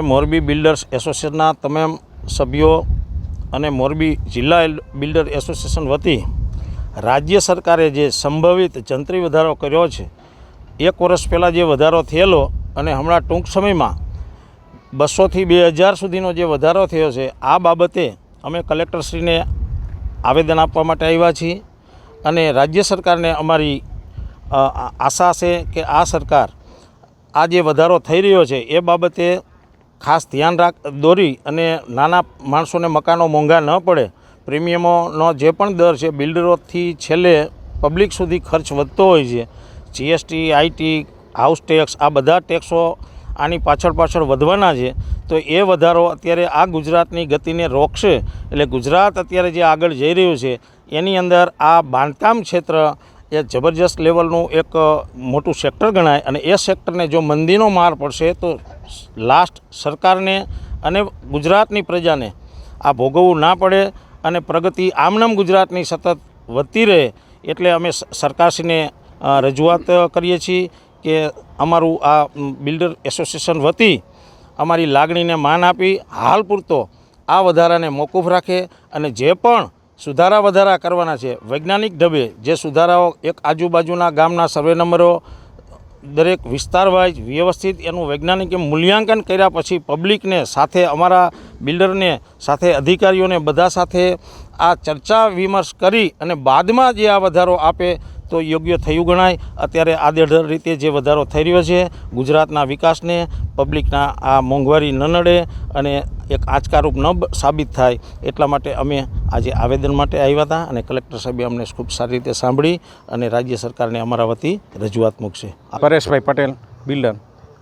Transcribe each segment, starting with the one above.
Morbi builders એસોસિએશનના તમામ સભ્યો અને મોરબી જિલ્લા બિલ્ડર એસોસિએશન વતી રાજ્ય સરકારે જે સંભવિત જંત્રી વધારો કર્યો છે, 1 વર્ષ પહેલાં જે વધારો થયેલો અને હમણાં ટૂંક સમયમાં 200થી 2000 સુધીનો જે વધારો થયો છે, આ બાબતે અમે કલેક્ટરશ્રીને આવેદન આપવા માટે આવ્યા છીએ અને રાજ્ય સરકારને અમારી આશા છે કે આ સરકાર આ જે વધારો થઈ રહ્યો છે એ બાબતે ખાસ ધ્યાન દોરી અને નાના માણસોને મકાનો મોંઘા ન પડે, પ્રીમિયમોનો જે પણ દર છે બિલ્ડરોથી છેલ્લે પબ્લિક સુધી ખર્ચ વધતો હોય છે, જીએસટી, આઈટી, હાઉસ ટેક્સ, આ બધા ટેક્સો આની પાછળ વધવાના છે, તો એ વધારો અત્યારે આ ગુજરાતની ગતિને રોકશે. એટલે ગુજરાત અત્યારે જે આગળ જઈ રહ્યું છે એની અંદર આ બાંધકામ ક્ષેત્ર એ જબરજસ્ત લેવલનું એક મોટું સેક્ટર ગણાય અને એ સેક્ટરને જો મંદીનો માર પડશે તો લાસ્ટ સરકારને અને ગુજરાતની પ્રજાને આ ભોગવવું ના પડે અને પ્રગતિ આમનામ ગુજરાતની સતત વધતી રહે. એટલે અમે સરકારશ્રીને રજૂઆત કરીએ છીએ કે અમારું આ બિલ્ડર એસોસિએશન વતી અમારી લાગણીને માન આપી હાલ પૂરતો આ વધારાને મોકૂફ રાખે અને જે પણ સુધારા વધારા કરવાના છે વૈજ્ઞાનિક ઢબે જે સુધારાઓ એક આજુબાજુના ગામના સર્વે નંબરો દરેક વિસ્તાર વાઇઝ વ્યવસ્થિત એનું વૈજ્ઞાનિક મૂલ્યાંકન કર્યા પછી પબ્લિકને સાથે અમારા બિલ્ડરને સાથે અધિકારીઓને બધા સાથે આ ચર્ચા વિમર્શ કરી અને બાદમાં જે આ વધારો આપે તો યોગ્ય થયું ગણાય. અત્યારે આડેધડ રીતે જે વધારો થઈ રહ્યો છે ગુજરાતના વિકાસને, પબ્લિકના આ મોંઘવારી ન નડે અને એક આંચકારૂપ ન સાબિત થાય એટલા માટે અમે આજે આવેદન માટે આવ્યા હતા અને કલેક્ટર સાહેબે અમને ખૂબ સારી રીતે સાંભળી અને રાજ્ય સરકારને અમારા વતી રજૂઆત મૂકશે. પરેશભાઈ પટેલ, બિલ્ડર.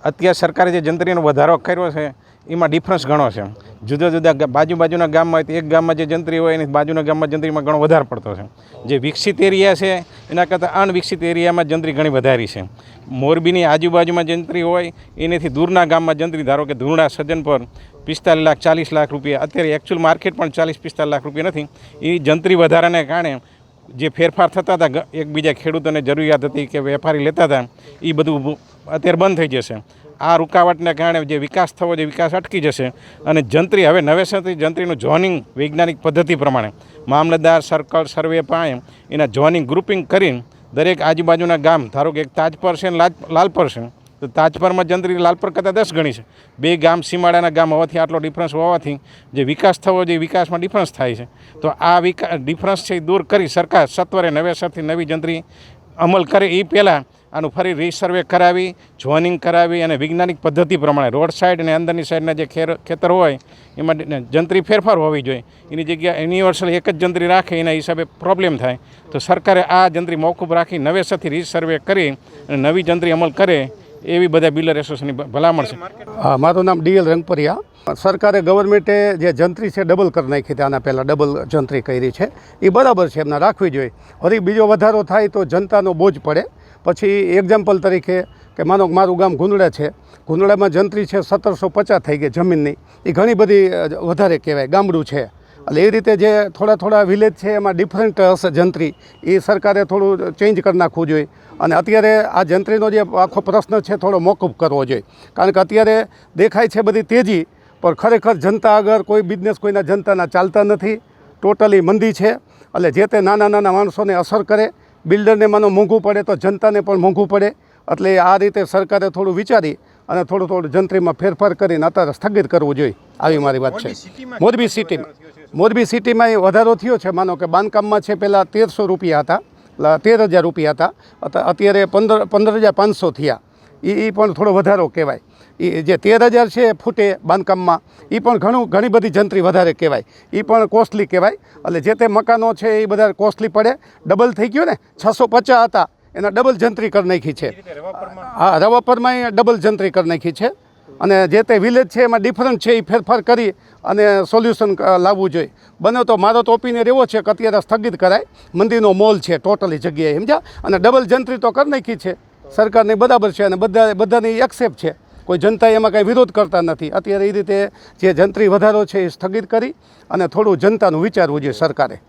અત્યારે સરકારે જે જંત્રીનો વધારો કર્યો છે એમાં ડિફરન્સ ઘણો છે. જુદા જુદા બાજુના ગામમાં એક ગામમાં જે જંત્રી હોય એની બાજુના ગામમાં જંત્રીમાં ઘણો વધારે પડતો છે. જે વિકસિત એરિયા છે એના કરતાં અનવિકસિત એરિયામાં જંત્રી ઘણી વધારી છે. મોરબીની આજુબાજુમાં જંત્રી હોય એનાથી દૂરના ગામમાં જંત્રી, ધારો કે ધુરણા સજ્જનપર 45 લાખ 40 લાખ રૂપિયા, અત્યારે એકચ્યુઅલ માર્કેટ પણ 40-45 લાખ રૂપિયા નથી. એ જંત્રી વધારાને કારણે જે ફેરફાર થતા હતા, એકબીજા ખેડૂતોને જરૂરિયાત હતી કે વેપારી લેતા હતા, એ બધું અત્યારે બંધ થઈ જશે. આ રૂકાવટને કારણે જે વિકાસ થવો જે વિકાસ અટકી જશે અને જંત્રી હવે નવેસરથી જંત્રીનું ઝોનિંગ વૈજ્ઞાનિક પદ્ધતિ પ્રમાણે મામલતદાર, સર્કલ, સર્વે પાસે એના ઝોનિંગ ગ્રુપિંગ કરીને દરેક આજુબાજુના ગામ, ધારો કે એક તાજપર છે અને લાલપર છે, તો તાજપરમાં જંત્રી લાલપર કરતાં 10 ગણી છે. 2 ગામ સીમાડાના ગામ હોવાથી આટલો ડિફરન્સ હોવાથી જે વિકાસ થવો જે વિકાસમાં ડિફરન્સ થાય છે. તો આ ડિફરન્સ છે એ દૂર કરી સરકાર સત્વરે નવેસરથી નવી જંત્રી અમલ કરે એ પહેલાં આનું ફરી રીસર્વે કરાવી, ઝોનિંગ કરાવી અને વૈજ્ઞાનિક પદ્ધતિ પ્રમાણે રોડ સાઈડ અને અંદરની સાઈડના જે ખેતર હોય એમાં જંત્રી ફેરફાર હોવી જોઈએ. એની જગ્યાએ યુનિવર્સલ એક જ જંત્રી રાખે એના હિસાબે પ્રોબ્લેમ થાય. તો સરકારે આ જંત્રી મોકૂફ રાખી નવેસરથી રીસર્વે કરી અને નવી જંત્રી અમલ કરે એવી બધા બિલ્ડર એસોસિએશનની ભલામણ છે. મારું નામ ડીએલ રંગપરિયા. સરકારે ગવર્મેન્ટે જે જંત્રી છે ડબલ કરી નાખી હતી, આના પહેલાં ડબલ જંત્રી કરી છે એ બરાબર છે, એમને રાખવી જોઈએ. વળી બીજો વધારો થાય તો જનતાનો બોજ પડે. પછી એક્ઝામ્પલ તરીકે કે માનો મારું ગામ ગુંદડા છે, ગુંદડામાં જંત્રી છે 1750 થઈ ગઈ જમીનની, એ ઘણી બધી વધારે કહેવાય, ગામડું છે. એટલે એ રીતે જે થોડા વિલેજ છે એમાં ડિફરન્ટ હશે જંત્રી, એ સરકારે થોડું ચેન્જ કરી નાખવું જોઈએ. અને અત્યારે આ જંત્રીનો જે આખો પ્રશ્ન છે થોડો મોકૂફ કરવો જોઈએ, કારણ કે અત્યારે દેખાય છે બધી તેજી, પણ ખરેખર જનતા આગળ કોઈ બિઝનેસ કોઈના જનતાના ચાલતા નથી, ટોટલી મંદી છે. એટલે જે તે નાના માણસોને અસર કરે, બિલ્ડરને માનો મોંઘું પડે તો જનતાને પણ મોંઘું પડે. એટલે આ રીતે સરકારે થોડું વિચારી અને થોડું જંત્રીમાં ફેરફાર કરીને અત્યારે સ્થગિત કરવું જોઈએ, આવી મારી વાત છે. મોરબી સિટીમાં એ વધારો થયો છે. માનો કે બાંધકામમાં છે પહેલાં 1300 રૂપિયા હતા, 13,000 રૂપિયા હતા, અત્યારે 15,500 થયા. એ પણ થોડો વધારો કહેવાય. એ જે 13,000 છે ફૂટે બાંધકામમાં, એ પણ ઘણી બધી જંત્રી વધારે કહેવાય, એ પણ કોસ્ટલી કહેવાય. એટલે જે તે મકાનો છે એ બધા કોસ્ટલી પડે. ડબલ થઈ ગયો ને, 650 હતા એના ડબલ જંત્રી કરી નાખી છે. હા, રવાપરમાં ડબલ જંત્રી કરી નાખી છે. અને જે તે વિલેજ છે એમાં ડિફરન્ટ છે એ ફેરફાર કરી અને સોલ્યુશન લાવવું જોઈએ. બને તો મારો તો ઓપિનિયન એવો છે કે અત્યારે સ્થગિત કરાય. મંદિરનો મોલ છે ટોટલી જગ્યાએ, સમજ્યા, અને ડબલ જંત્રી તો કરી નાખી છે સરકારની, બરાબર છે, અને બધાની એક્સેપ્ટ છે. કોઈ જનતા એમાં કાંઈ વિરોધ કરતા નથી. અત્યારે એ રીતે જે જંત્રી વધારો છે એ સ્થગિત કરી અને થોડું જનતાનું વિચારવું જોઈએ સરકારે.